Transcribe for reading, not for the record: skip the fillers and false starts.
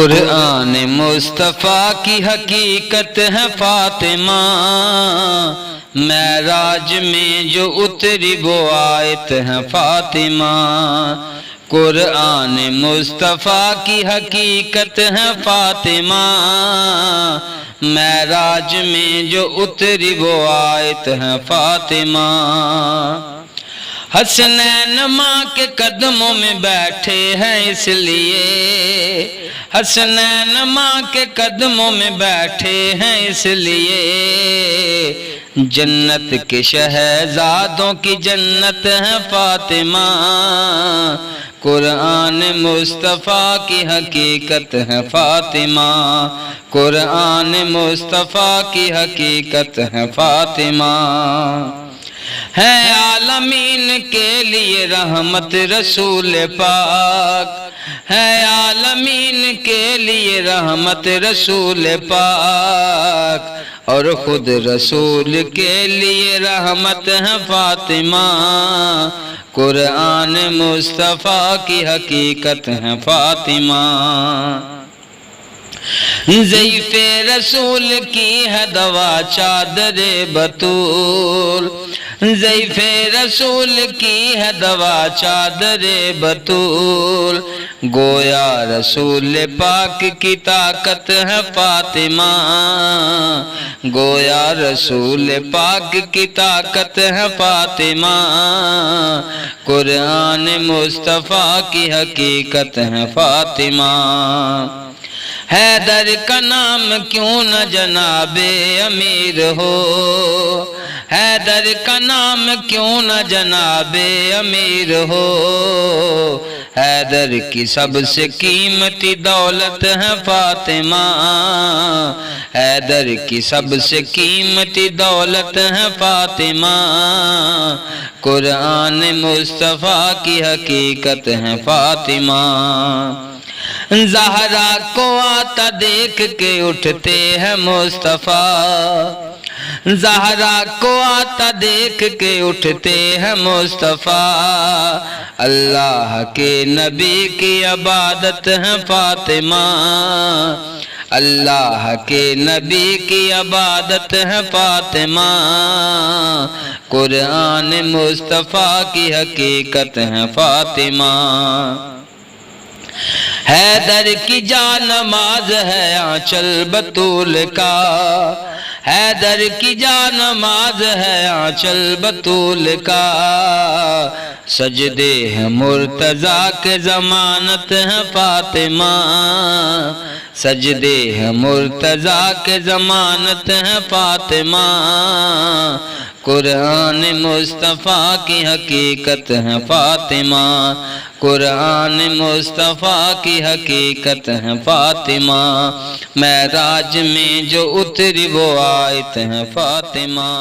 قرآن مصطفیٰ کی حقیقت ہے فاطمہ، معراج میں جو اتری وہ آیت ہے فاطمہ۔ قرآن مصطفیٰ کی حقیقت ہے فاطمہ، معراج میں جو اتری وہ آیت ہے فاطمہ۔ حسنین ماں کے قدموں میں بیٹھے ہیں اس لیے، حسنین ماں کے قدموں میں بیٹھے ہیں اس لیے، جنت کے شہزادوں کی جنت ہے فاطمہ۔ قرآن مصطفیٰ کی حقیقت ہے فاطمہ، قرآن مصطفیٰ کی حقیقت ہے فاطمہ۔ ہے عالمین کے لیے رحمت رسول پاک، ہے عالمین کے لیے رحمت رسول پاک، اور خود رسول کے لیے رحمت ہے فاطمہ۔ قرآن مصطفیٰ کی حقیقت ہے فاطمہ۔ ضیف رسول کی ہے دوا چادر بطول، ضیف رسول کی ہے دوا چادر بطول، گویا رسول پاک کی طاقت ہے فاطمہ، گویا رسول پاک کی طاقت ہے فاطمہ۔ قرآن مصطفیٰ کی حقیقت ہے فاطمہ۔ حیدر کا نام کیوں نہ جناب امیر ہو، حیدر کا نام کیوں نہ جناب امیر ہو، حیدر کی سب سے قیمتی دولت ہے فاطمہ، حیدر کی سب سے قیمتی دولت ہے فاطمہ۔ قرآن مصطفیٰ کی حقیقت ہے فاطمہ۔ زہرا کو آتا دیکھ کے اٹھتے ہیں مصطفیٰ، زہرا کو آتا دیکھ کے اٹھتے ہیں مصطفیٰ، اللہ کے نبی کی عبادت ہے فاطمہ، اللہ کے نبی کی عبادت ہے فاطمہ۔ قرآن مصطفیٰ کی حقیقت ہے فاطمہ۔ حیدر کی جان نماز ہے آنچل بطول کا، حیدر کی جان نماز ہے آنچل بطول کا، سجدے ہیں مرتضیٰ کے ضمانت ہے فاطمہ، سجدے ہیں مرتضیٰ کے ضمانت ہے فاطمہ۔ قرآن مصطفیٰ کی حقیقت ہے فاطمہ، قرآن مصطفیٰ کی حقیقت ہے فاطمہ۔ معراج میں جو اتری وہ آیت ہے فاطمہ،